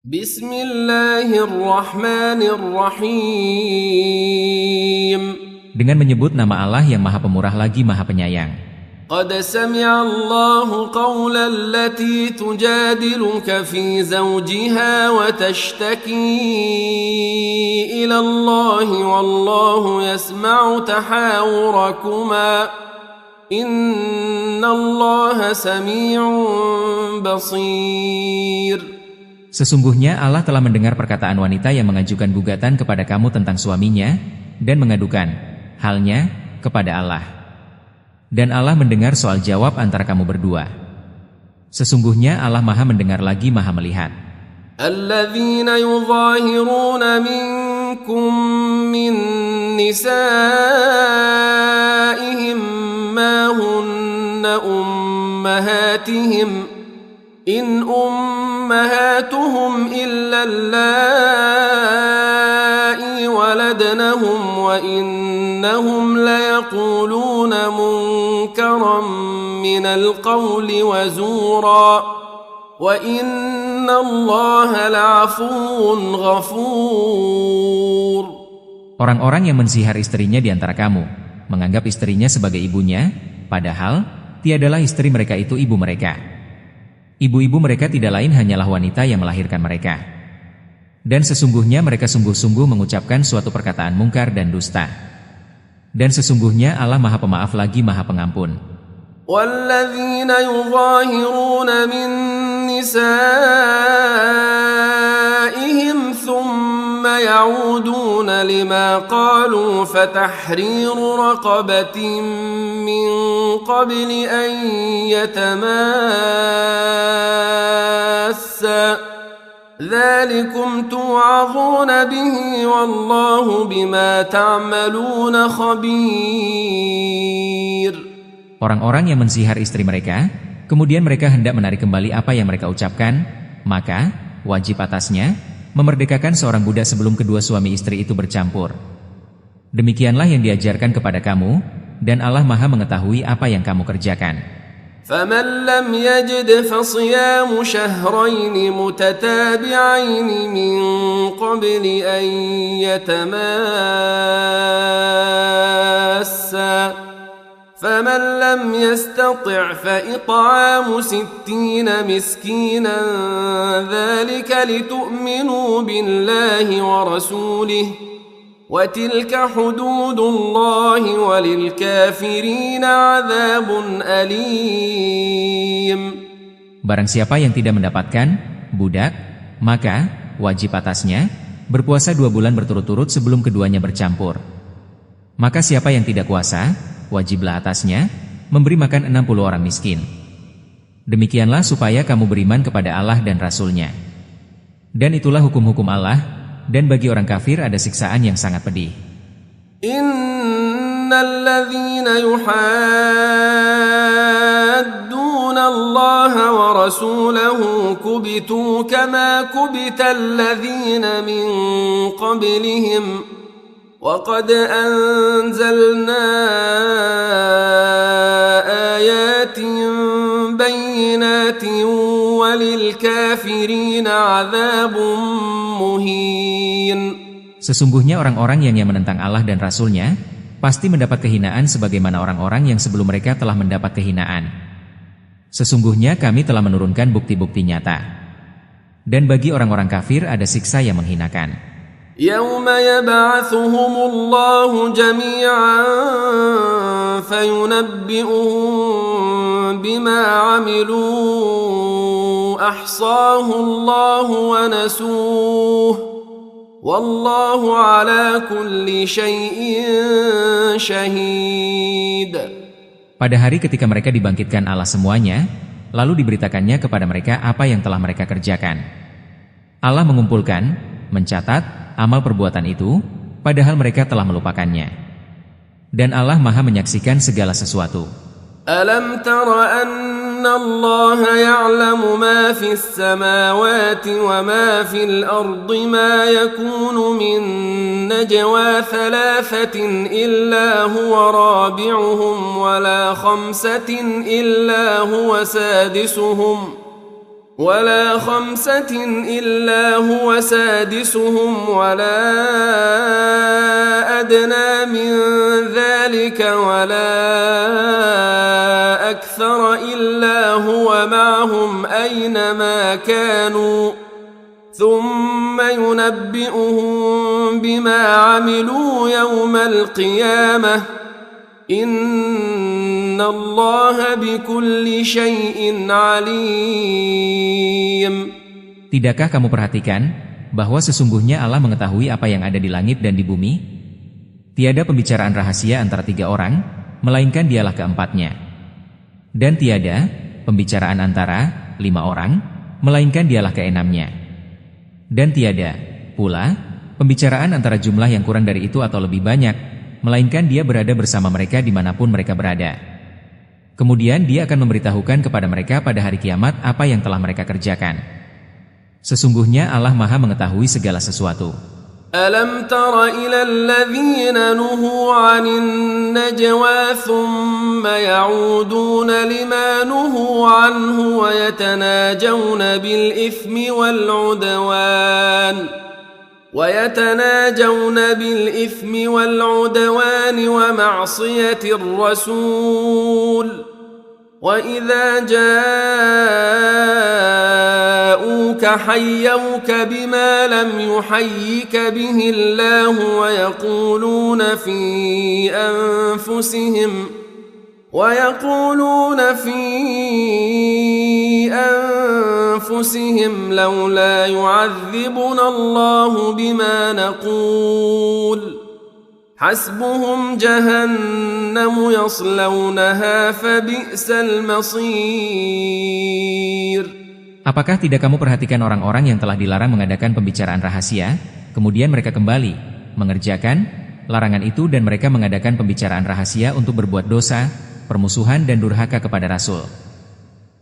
Bismillahirrahmanirrahim. Dengan menyebut nama Allah yang Maha Pemurah lagi Maha Penyayang. Qad sami'a Allahu qawla allati tujadiluka fi zawjiha wa tashtaki ila Allah wallahu yasma'u tahawurakuma. Inna Allah sami'un basir. Sesungguhnya Allah telah mendengar perkataan wanita yang mengajukan gugatan kepada kamu tentang suaminya, dan mengadukan halnya kepada Allah. Dan Allah mendengar soal jawab antara kamu berdua. Sesungguhnya Allah Maha mendengar lagi Maha melihat. Alladzina yudhahiruna minkum min nisaihim ma hunna ummahatihim in ummahatuhum illa allai waladnahum wa innahum layaquluna munkaran minal qawli wa zura wa inna Allaha la'afuwun ghafur. Orang-orang yang menzihar istrinya di antara kamu, menganggap istrinya sebagai ibunya, padahal tiadalah istri mereka itu ibu mereka. Ibu-ibu mereka tidak lain hanyalah wanita yang melahirkan mereka. Dan sesungguhnya mereka sungguh-sungguh mengucapkan suatu perkataan mungkar dan dusta. Dan sesungguhnya Allah Maha Pemaaf lagi Maha Pengampun. Walladzina yudhahiruna min nisaihim thumma ya'uduna lima qalu fatahriru raqabatin min qabli an yatamassa dzalikum tu'adhuna bihi wallahu bima ta'maluna khabir. Orang-orang yang menzihar istri mereka, kemudian mereka hendak menarik kembali apa yang mereka ucapkan, maka wajib atasnya memerdekakan seorang budak sebelum kedua suami istri itu bercampur. Demikianlah yang diajarkan kepada kamu, dan Allah Maha mengetahui apa yang kamu kerjakan. فَمَنْ لَمْ يَجِدْ فَصِيَامُ شَهْرَيْنِ مُتَتَابِعَيْنِ مِنْ قَبْلِ أَنْ يَتَمَاسَّا فَمَنْ لَمْ يَسْتَطِعْ فَإِطْعَامُ 60 مِسْكِينًا ذَلِكَ لِتُؤْمِنُوا بِاللَّهِ وَرَسُولِهِ وَتِلْكَ حُدُودُ اللَّهِ وَلِلْكَافِرِينَ عَذَابٌ أَلِيمٌ. Barang siapa yang tidak mendapatkan budak, maka wajib atasnya berpuasa 2 bulan berturut-turut sebelum keduanya bercampur. Maka siapa yang tidak kuasa, wajiblah atasnya memberi makan 60 orang miskin. Demikianlah supaya kamu beriman kepada Allah dan Rasul-Nya. Dan itulah hukum-hukum Allah. Dan bagi orang kafir ada siksaan yang sangat pedih. Innal ladzina yuhadduna Allah wa rasulahu kubitu kama kubital ladzina min qablihim wa qad anzalna ayatin bayyinatin walil kafirina 'adzabun muhin. Sesungguhnya orang-orang yang menentang Allah dan Rasul-Nya pasti mendapat kehinaan sebagaimana orang-orang yang sebelum mereka telah mendapat kehinaan. Sesungguhnya kami telah menurunkan bukti-bukti nyata. Dan bagi orang-orang kafir ada siksa yang menghinakan. Yauma yab'atsuhumullahu jami'an fayunabbi'uhum bima 'amilu ahsahu Allahu wa nasuh. Wallahu ala kulli syai'in syahid. Pada hari ketika mereka dibangkitkan Allah semuanya, lalu diberitakannya kepada mereka apa yang telah mereka kerjakan. Allah mengumpulkan, mencatat amal perbuatan itu, padahal mereka telah melupakannya. Dan Allah Maha menyaksikan segala sesuatu. Alam tara anna Allah ya'lamu ma fis samawati wa ma fil ardi ma yakunu min najwa thalathatin illa huwa rabi'uhum wa la khamsatin illa huwa sadisuhum ولا خمسة إلا هو سادسهم ولا أدنى من ذلك ولا أكثر إلا هو معهم أينما كانوا ثم ينبئهم بما عملوا يوم القيامة إن الله بكل شيء عليم. Tidakkah kamu perhatikan bahwa sesungguhnya Allah mengetahui apa yang ada di langit dan di bumi? Tiada pembicaraan rahasia antara 3 orang, melainkan dialah keempatnya. Dan tiada pembicaraan antara 5 orang, melainkan dialah keenamnya. Dan tiada pula pembicaraan antara jumlah yang kurang dari itu atau lebih banyak, melainkan dia berada bersama mereka dimanapun mereka berada. Kemudian dia akan memberitahukan kepada mereka pada hari kiamat apa yang telah mereka kerjakan. Sesungguhnya Allah Maha mengetahui segala sesuatu. ألم تر إلى الذين نهوا عن النجوى ثم يعودون لما نهوا عنه ويتناجون بالإثم والعدوان ومعصية الرسول وإذا جاءوك حيوك بما لم يحيك به الله ويقولون في أنفسهم لولا يعذبنا الله بما نقول حسبهم جهنم يصلونها فبئس المصير. Apakah tidak kamu perhatikan orang-orang yang telah dilarang mengadakan pembicaraan rahasia, kemudian mereka kembali mengerjakan larangan itu dan mereka mengadakan pembicaraan rahasia untuk berbuat dosa, permusuhan dan durhaka kepada Rasul.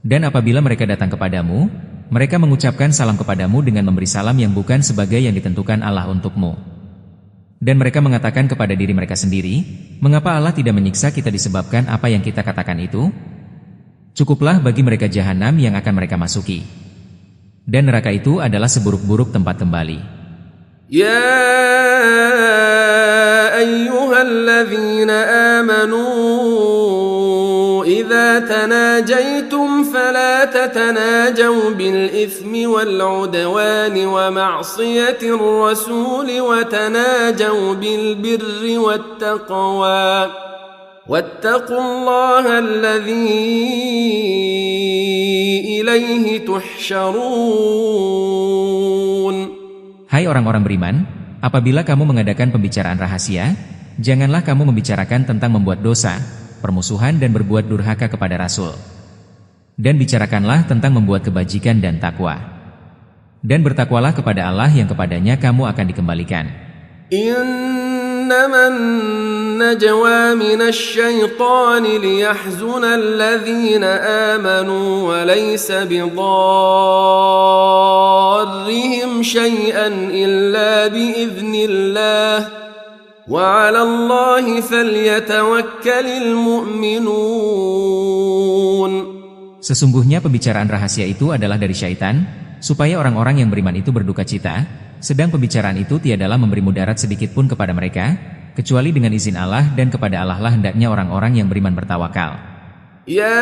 Dan apabila mereka datang kepadamu, mereka mengucapkan salam kepadamu dengan memberi salam yang bukan sebagai yang ditentukan Allah untukmu. Dan mereka mengatakan kepada diri mereka sendiri, mengapa Allah tidak menyiksa kita disebabkan apa yang kita katakan itu? Cukuplah bagi mereka jahanam yang akan mereka masuki. Dan neraka itu adalah seburuk-buruk tempat kembali. Ya ayyuhalladzina amanu إذا تناجيتم فلا تتناجوا بالإثم والعدوان ومعصية الرسول وتناجوا بالبر والتقوى واتقوا الله الذي إليه تحشرون. Hai orang-orang beriman, apabila kamu mengadakan pembicaraan rahasia, janganlah kamu membicarakan tentang membuat dosa, permusuhan dan berbuat durhaka kepada Rasul. Dan bicarakanlah tentang membuat kebajikan dan takwa. Dan bertakwalah kepada Allah yang kepadanya kamu akan dikembalikan. Innaman najwa minasy syaitani liyahzuna alladhina amanu wa laysa bidarrihim syai'an illa biiznillah. وَعَلَى اللَّهِ فَلْيَتَوَكَّلِ الْمُؤْمِنُونَ. Sesungguhnya pembicaraan rahasia itu adalah dari syaitan, supaya orang-orang yang beriman itu berduka cita, sedang pembicaraan itu tiadalah memberi mudarat sedikit pun kepada mereka, kecuali dengan izin Allah dan kepada Allah lah hendaknya orang-orang yang beriman bertawakal. Ya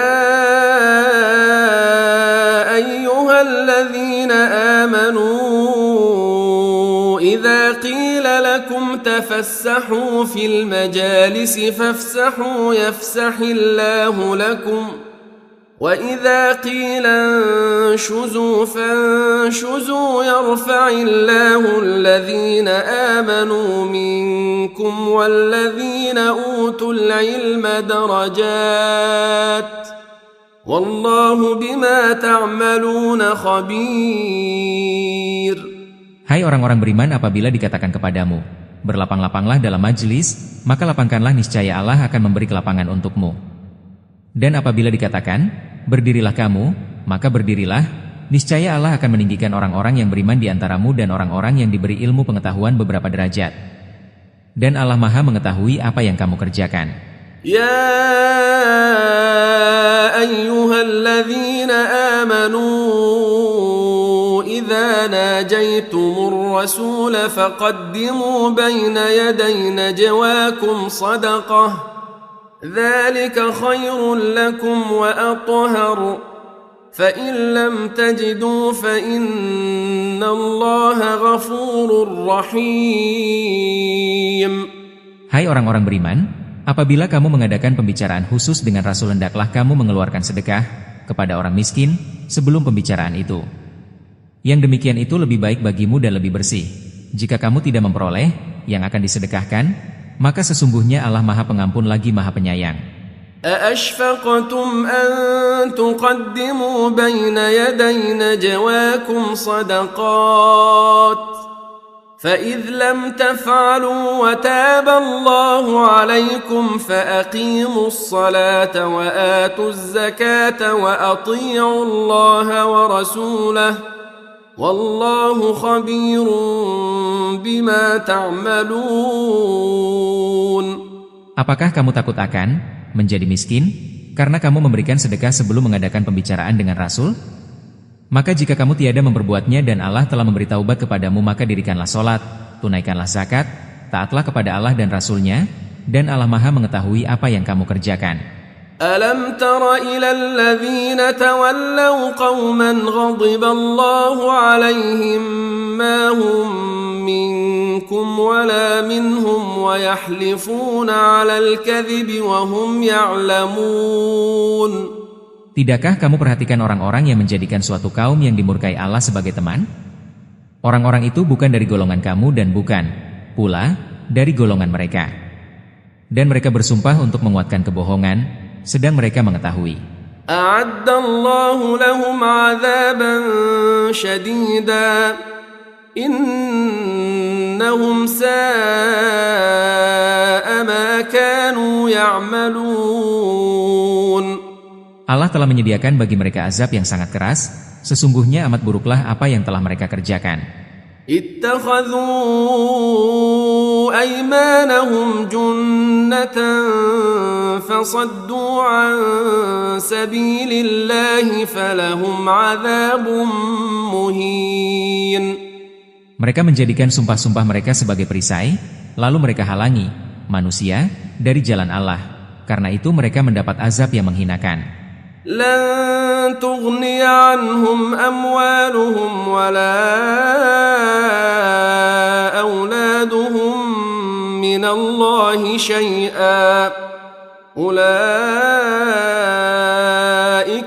ayyuhalladzina amanu إذا قيل لكم تفسحوا في المجالس فافسحوا يفسح الله لكم وإذا قيل انشزوا فانشزوا يرفع الله الذين آمنوا منكم والذين أوتوا العلم درجات والله بما تعملون خبير. Hai orang-orang beriman, apabila dikatakan kepadamu, berlapang-lapanglah dalam majlis, maka lapangkanlah, niscaya Allah akan memberi kelapangan untukmu. Dan apabila dikatakan, berdirilah kamu, maka berdirilah, niscaya Allah akan meninggikan orang-orang yang beriman di antaramu dan orang-orang yang diberi ilmu pengetahuan beberapa derajat. Dan Allah Maha mengetahui apa yang kamu kerjakan. Ya ayyuhalladzina amanu ناجيتم الرسول فقدموا بين يدي نجواكم صدقة ذلك خير لكم وأطهر فإن لم تجدوا فإن الله غفور رحيم. Hai orang-orang beriman, apabila kamu mengadakan pembicaraan khusus dengan Rasul, hendaklah kamu mengeluarkan sedekah kepada orang miskin sebelum pembicaraan itu. Yang demikian itu lebih baik bagimu dan lebih bersih. Jika kamu tidak memperoleh yang akan disedekahkan, maka sesungguhnya Allah Maha Pengampun lagi Maha Penyayang. أأشفقتم أن تقدموا بين يدي نجواكم صدقات فإذ لم تفعلوا وتاب الله عليكم فأقيموا الصلاة وآتوا الزكاة وأطيعوا الله ورسوله والله خبير بما تعملون. Apakah kamu takut akan menjadi miskin karena kamu memberikan sedekah sebelum mengadakan pembicaraan dengan Rasul? Maka jika kamu tiada memperbuatnya dan Allah telah memberi taubat kepadamu, maka dirikanlah solat, tunaikanlah zakat, taatlah kepada Allah dan Rasul-Nya, dan Allah Maha mengetahui apa yang kamu kerjakan. ألم تر إلى الذين تولوا قوما غضب الله عليهم ما هم منكم ولا منهم ويحلفون على الكذب وهم يعلمون. Tidakkah kamu perhatikan orang-orang yang menjadikan suatu kaum yang dimurkai Allah sebagai teman? Orang-orang itu bukan dari golongan kamu dan bukan pula dari golongan mereka. Dan mereka bersumpah untuk menguatkan kebohongan, sedang mereka mengetahui. أعد الله لهم عذابا شديدا إنهم ساء ما كانوا يعملون. Allah telah menyediakan bagi mereka azab yang sangat keras, sesungguhnya amat buruklah apa yang telah mereka kerjakan. اتخذوا أيمانهم جنة فصدوا عن سبيل الله فلهم عذاب مهين. Mereka menjadikan sumpah-sumpah mereka sebagai perisai, lalu mereka halangi manusia dari jalan Allah. Karena itu mereka mendapat azab yang menghinakan. لن تغني عنهم أموالهم ولا أولادهم من الله شيئا أولئك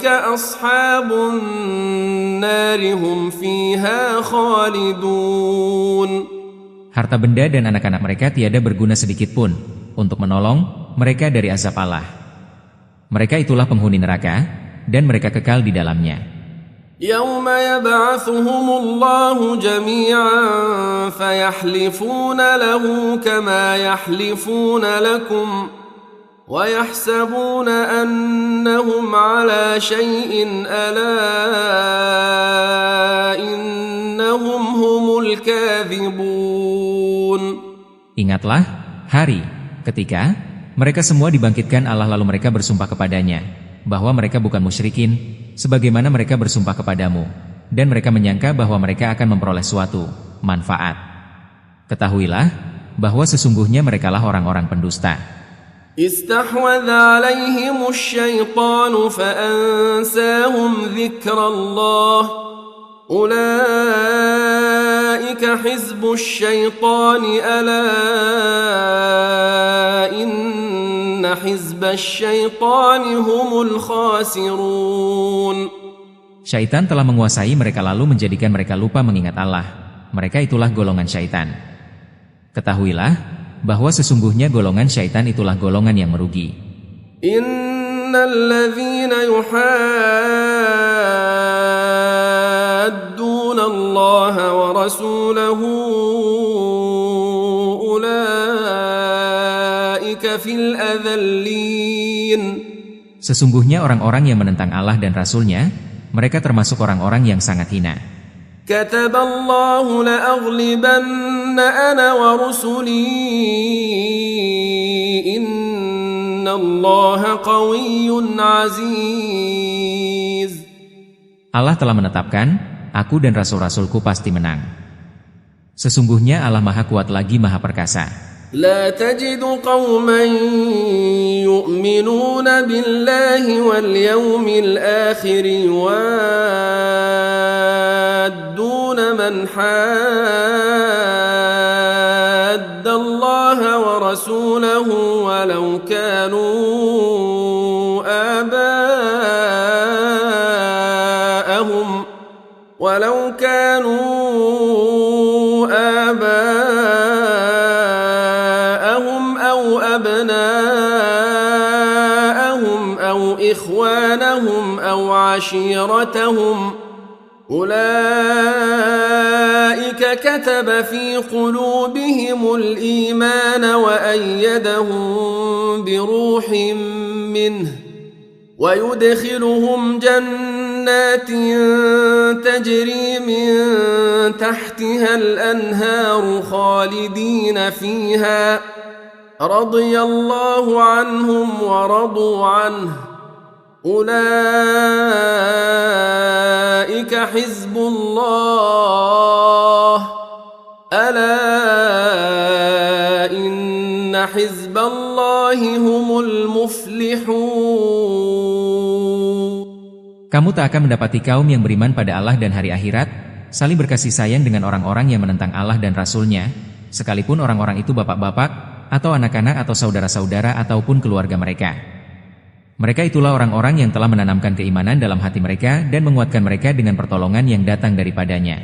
أصحاب النار هم فيها خالدون. Harta benda dan anak-anak mereka tiada berguna sedikit pun untuk menolong mereka dari azab Allah. Mereka itulah penghuni neraka, dan mereka kekal di dalamnya. يوم يبعثهم الله جميعا فيحلفون له كما يحلفون لكم ويحسبون أنهم على شيء ألا إنهم هم الكاذبون. Ingatlah hari ketika mereka semua dibangkitkan Allah lalu mereka bersumpah kepadanya bahwa mereka bukan musyrikin sebagaimana mereka bersumpah kepadamu, dan mereka menyangka bahwa mereka akan memperoleh suatu manfaat. Ketahuilah bahwa sesungguhnya merekalah orang-orang pendusta. استحوذ عليهم الشيطان فأنساهم ذكر الله أولئك حزب الشيطان ألا إن حزب الشيطان هم الخاسرون. Syaitan telah menguasai mereka lalu menjadikan mereka lupa mengingat Allah. Mereka itulah golongan syaitan. Ketahuilah bahwa sesungguhnya golongan syaitan itulah golongan yang merugi. Innalladzina yuhadduna Allah wa rasulahu ulaika fil adzallin. Sesungguhnya orang-orang yang menentang Allah dan Rasul-Nya, mereka termasuk orang-orang yang sangat hina. Kataballahu la'aghlibanna ana wa rusuli innallaha qawiyyun aziz. Allah telah menetapkan, aku dan rasul-rasulku pasti menang. Sesungguhnya Allah Maha Kuat lagi Maha Perkasa. لا تجد قوما يؤمنون بالله واليوم الآخر يوادون من حاد الله ورسوله ولو كانوا آباءهم أو أبناءهم أو إخوانهم أو عشيرتهم أولئك كتب في قلوبهم الإيمان وأيدهم بروح منه ويدخلهم جنات تجري من تحتها الأنهار خالدين فيها رضي الله عنهم ورضوا عنه أولئك حزب الله ألا إن حزب الله هم المفلحون. Kamu tak akan mendapati kaum yang beriman pada Allah dan hari akhirat, saling berkasih sayang dengan orang-orang yang menentang Allah dan Rasul-Nya, sekalipun orang-orang itu bapak-bapak, atau anak-anak atau saudara-saudara ataupun keluarga mereka. Mereka itulah orang-orang yang telah menanamkan keimanan dalam hati mereka dan menguatkan mereka dengan pertolongan yang datang daripadanya.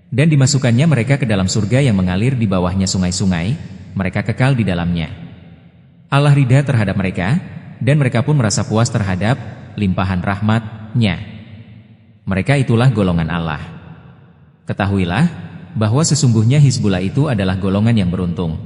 Dan dimasukkannya mereka ke dalam surga yang mengalir di bawahnya sungai-sungai, mereka kekal di dalamnya. Allah ridha terhadap mereka, dan mereka pun merasa puas terhadap limpahan rahmat-Nya. Mereka itulah golongan Allah. Ketahuilah bahwa sesungguhnya Hizbullah itu adalah golongan yang beruntung.